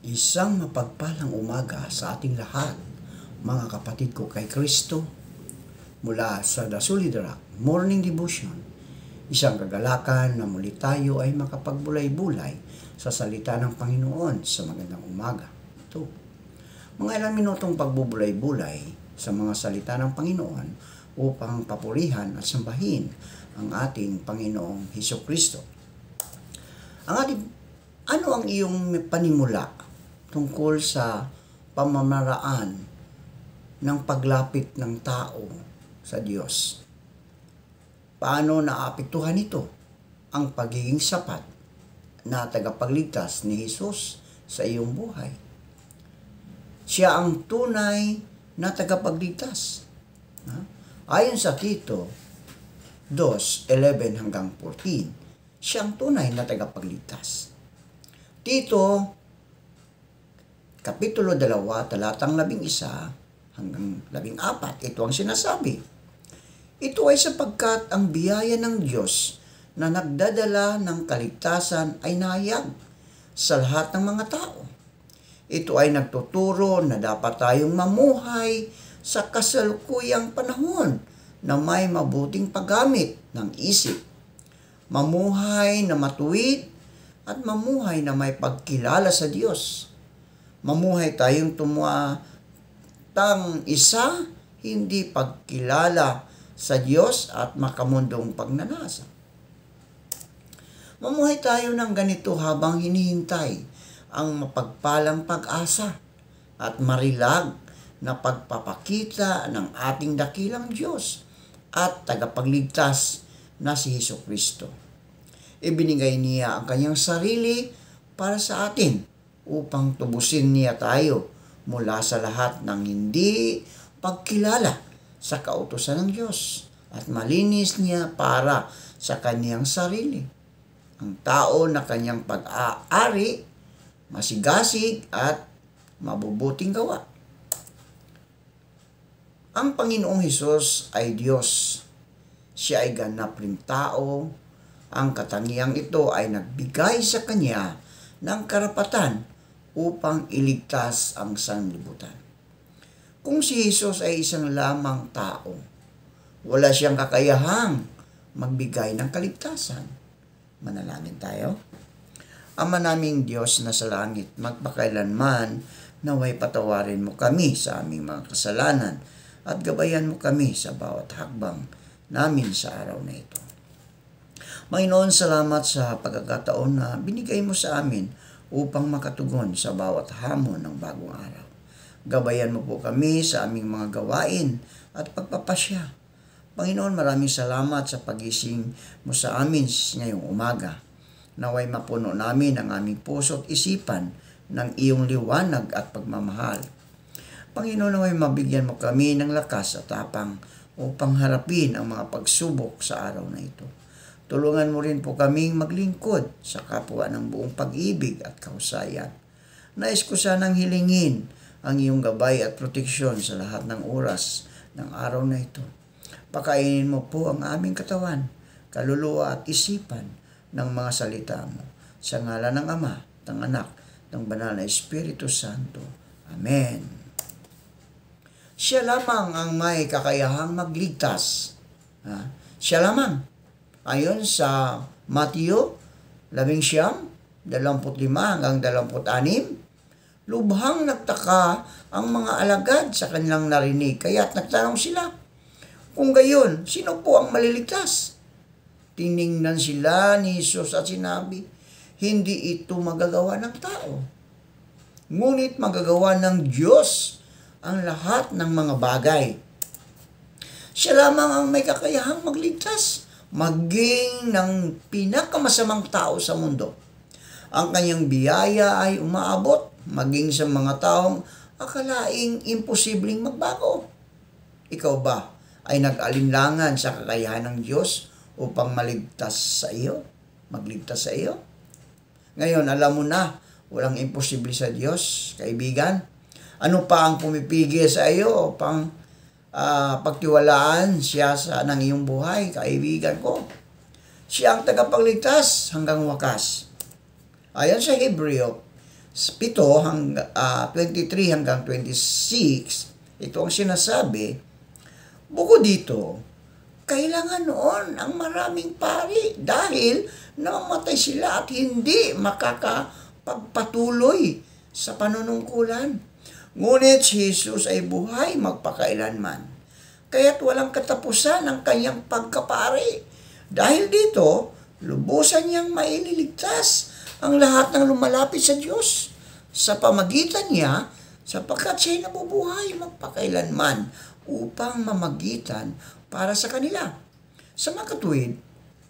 Isang mapagpalang umaga sa ating lahat, mga kapatid ko kay Kristo, mula sa The Solid Rock Morning Devotion. Isang kagalakan na muli tayo ay makapagbulay-bulay sa salita ng Panginoon sa magandang umaga. Ito, mga ilang minutong pagbubulay-bulay sa mga salita ng Panginoon upang papurihan at sambahin ang ating Panginoong Hesukristo. Ano ang iyong panimula tungkol sa pamamaraan ng paglapit ng tao sa Diyos? Paano naapektuhan ito ang pagiging sapat na tagapagligtas ni Jesus sa iyong buhay? Siya ang tunay na tagapagligtas. Ayon sa Tito 2:11 hanggang 14, siya ang tunay na tagapagligtas. Tito Kapitulo 2, talatang 11 hanggang 14, ito ang sinasabi. Ito ay sapagkat ang biyaya ng Diyos na nagdadala ng kaligtasan ay nahayag sa lahat ng mga tao. Ito ay nagtuturo na dapat tayong mamuhay sa kasalukuyang panahon na may mabuting paggamit ng isip. Mamuhay na matuwid at mamuhay na may pagkilala sa Diyos. Mamuhay tayong tumuatang isa, hindi pagkilala sa Diyos at makamundong pagnanasa. Mamuhay tayo ng ganito habang hinihintay ang mapagpalang pag-asa at marilag na pagpapakita ng ating dakilang Diyos at tagapagligtas na si Hesukristo. Ibinigay niya ang kanyang sarili para sa atin upang tubusin niya tayo mula sa lahat ng hindi pagkilala sa kautusan ng Diyos at malinis niya para sa kanyang sarili. Ang tao na kanyang pag-aari, masigasig at mabubuting gawa. Ang Panginoong Hesus ay Diyos. Siya ay ganap ring tao. Ang katangiang ito ay nagbigay sa kanya ng karapatan upang iligtas ang sanlibutan. Kung si Jesus ay isang lamang tao, wala siyang kakayahang magbigay ng kaligtasan. Manalangin tayo. Ama naming Diyos na sa langit, magpakailanman naway patawarin mo kami sa aming mga kasalanan at gabayan mo kami sa bawat hakbang namin sa araw na ito. Panginoon, salamat sa pagkakataon na binigay mo sa amin upang makatugon sa bawat hamon ng bagong araw. Gabayan mo po kami sa aming mga gawain at pagpapasya. Panginoon, maraming salamat sa pagising mo sa amin ngayong umaga. Naway mapuno namin ang aming puso at isipan ng iyong liwanag at pagmamahal. Panginoon, naway mabigyan mo kami ng lakas at tapang upang harapin ang mga pagsubok sa araw na ito. Tulungan mo rin po kaming maglingkod sa kapwa ng buong pag-ibig at kahusayan. Nais ko sanang hilingin ang iyong gabay at proteksyon sa lahat ng oras ng araw na ito. Pakainin mo po ang aming katawan, kaluluwa at isipan ng mga salita mo. Sa ngalan ng Ama, ng Anak, ng Banal na Espiritu Santo. Amen. Siya lamang ang may kakayahang magligtas. Siya lamang. Ayon sa Mateo 11:25 hanggang 26, lubhang nagtaka ang mga alagad sa kanilang narinig, kaya't nagtanong sila, kung gayon, sino po ang maliligtas? Tiningnan sila ni Jesus at sinabi, hindi ito magagawa ng tao, ngunit magagawa ng Diyos ang lahat ng mga bagay. Siya lamang ang may kakayahang magligtas, maging ng pinakamasamang tao sa mundo. Ang kanyang biyaya ay umaabot maging sa mga taong akalaing imposibleng magbago. Ikaw ba ay nag-alinlangan sa kakayahan ng Diyos upang maligtas sa iyo? Magligtas sa iyo? Ngayon, alam mo na, walang imposible sa Diyos, kaibigan. Ano pa ang pumipigil sa iyo upang pagtiwalaan siya ng iyong buhay, kaibigan ko? Siya ang tagapagligtas hanggang wakas. Ayon sa Hebreo 23 hanggang 26, ito ang sinasabi, bukod dito, kailangan noon ang maraming pari dahil namamatay sila at hindi makakapagpatuloy sa panunungkulan. Ngunit si Jesus ay buhay magpakailanman, kaya't walang katapusan ang kanyang pagkapari. Dahil dito, lubusan niyang maililigtas ang lahat ng lumalapit sa Diyos sa pamagitan niya, sapagkat siya'y nabubuhay magpakailanman upang mamagitan para sa kanila. Sa makatuwid,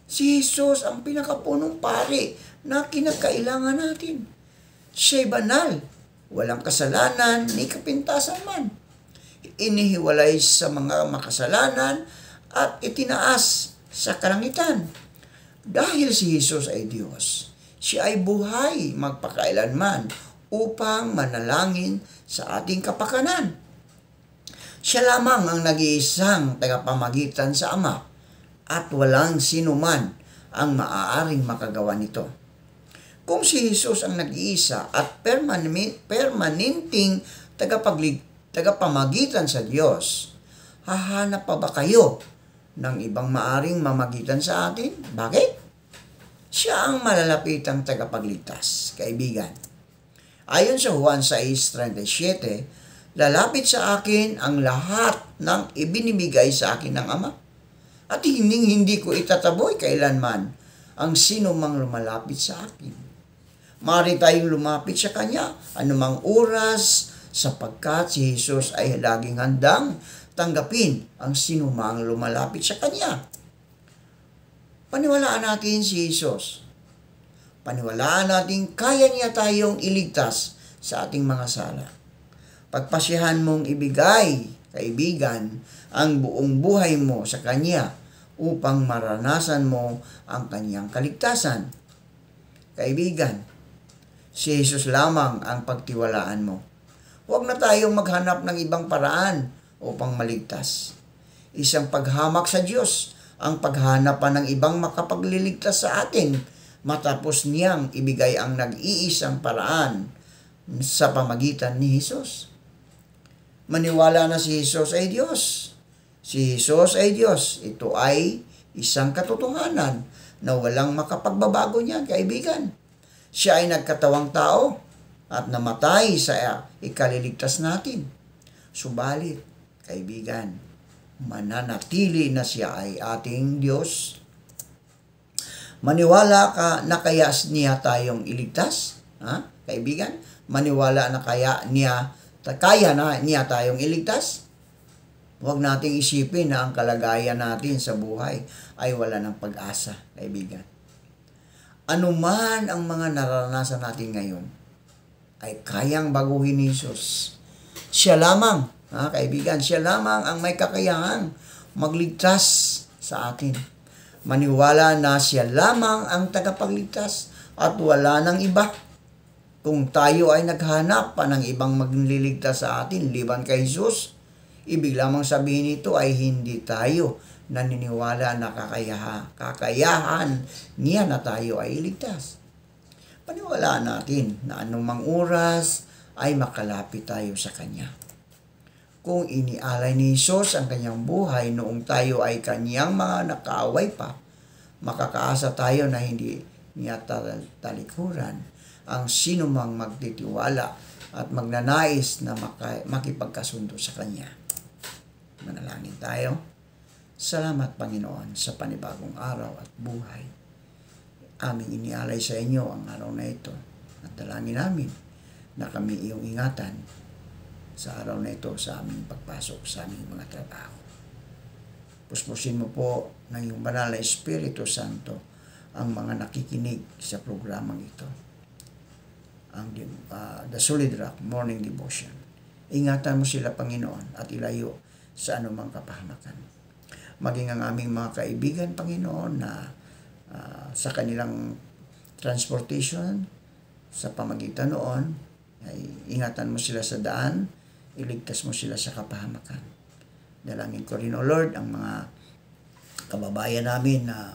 si Jesus ang pinakapunong pari na kinakailangan natin. Siya'y banal, walang kasalanan ni kapintasan man. Inihiwalay sa mga makasalanan at itinaas sa kalangitan. Dahil si Jesus ay Diyos, siya ay buhay magpakailanman upang manalangin sa ating kapakanan. Siya lamang ang nag-iisang tagapamagitan sa Ama at walang sinuman ang maaaring makagawa nito. Kung si Jesus ang nag-iisa at permanenting tagapamagitan sa Diyos, hahanap pa ba kayo ng ibang maaring mamagitan sa atin? Bakit? Siya ang malalapitang tagapagligtas, kaibigan. Ayon sa Juan 6:37, lalapit sa akin ang lahat ng ibinibigay sa akin ng Ama, at hindi ko itataboy kailanman ang sino mang lumalapit sa akin. Maaari tayong lumapit sa Kanya anumang oras, sapagkat si Jesus ay laging handang tanggapin ang sino mang lumalapit sa Kanya. Paniwalaan natin si Jesus. Paniwalaan natin kaya niya tayong iligtas sa ating mga sala. Pagpasyahan mong ibigay, kaibigan, ang buong buhay mo sa Kanya upang maranasan mo ang Kanyang kaligtasan. Kaibigan, si Jesus lamang ang pagtiwalaan mo. Huwag na tayong maghanap ng ibang paraan upang maligtas. Isang paghamak sa Diyos ang paghanapan ng ibang makapagliligtas sa atin matapos niyang ibigay ang nag-iisang paraan sa pamagitan ni Jesus. Maniwala na si Jesus ay Diyos. Si Jesus ay Diyos. Ito ay isang katotohanan na walang makapagbabago niya, kaibigan. Siya ay nagkatawang tao at namatay sa ikaliligtas natin. Subalit, kaibigan, mananatili na siya ay ating Diyos. Maniwala ka na kaya niya tayong iligtas? Ha? Kaibigan, maniwala na kaya na niya tayong iligtas? Huwag nating isipin na ang kalagayan natin sa buhay ay wala ng pag-asa, kaibigan. Ano man ang mga naranasan natin ngayon, ay kayang baguhin ni Jesus. Siya lamang, kaibigan, siya lamang ang may kakayahang magligtas sa atin. Maniwala na siya lamang ang tagapagligtas at wala nang iba. Kung tayo ay naghanap pa ng ibang magliligtas sa atin liban kay Jesus, ibig lamang sabihin nito ay hindi tayo naniniwala na kakayahan niya na tayo ay iligtas. Paniwalaan natin na anumang oras ay makalapit tayo sa Kanya. Kung inialay ni Jesus ang Kanyang buhay noong tayo ay Kanyang mga nakaaway pa, makakaasa tayo na hindi niya talikuran ang sino mang magtitiwala at magnanais na makipagkasundo sa Kanya. Manalangin tayo. Salamat, Panginoon, sa panibagong araw at buhay. Aming inialay sa inyo ang araw na ito at dalangin namin na kami iyong ingatan sa araw na ito sa aming pagpasok sa aming mga trabaho. Puspusin mo po ng iyong banal na Espiritu Santo ang mga nakikinig sa programang ito. The Solid Rock Morning Devotion. Ingatan mo sila, Panginoon, at ilayo sa anumang kapahamakan. Maging ang aming mga kaibigan, Panginoon, na sa kanilang transportation, sa pamagitan noon, ay ingatan mo sila sa daan, iligtas mo sila sa kapahamakan. Dalangin ko rin, O Lord, ang mga kababayan namin na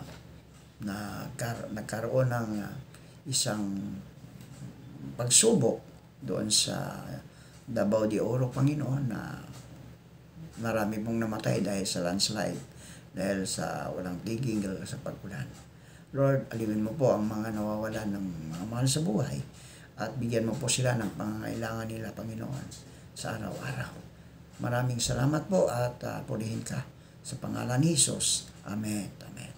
nagkaroon ng isang pagsubok doon sa Davao de Oro, Panginoon, na marami pong namatay dahil sa landslide, dahil sa walang tigil sa pag-ulan. Lord, aliwin mo po ang mga nawawalan ng mga mahal sa buhay at bigyan mo po sila ng pangangailangan nila, Panginoon, sa araw-araw. Maraming salamat po at purihin ka sa pangalan ni Jesus. Amen. Amen.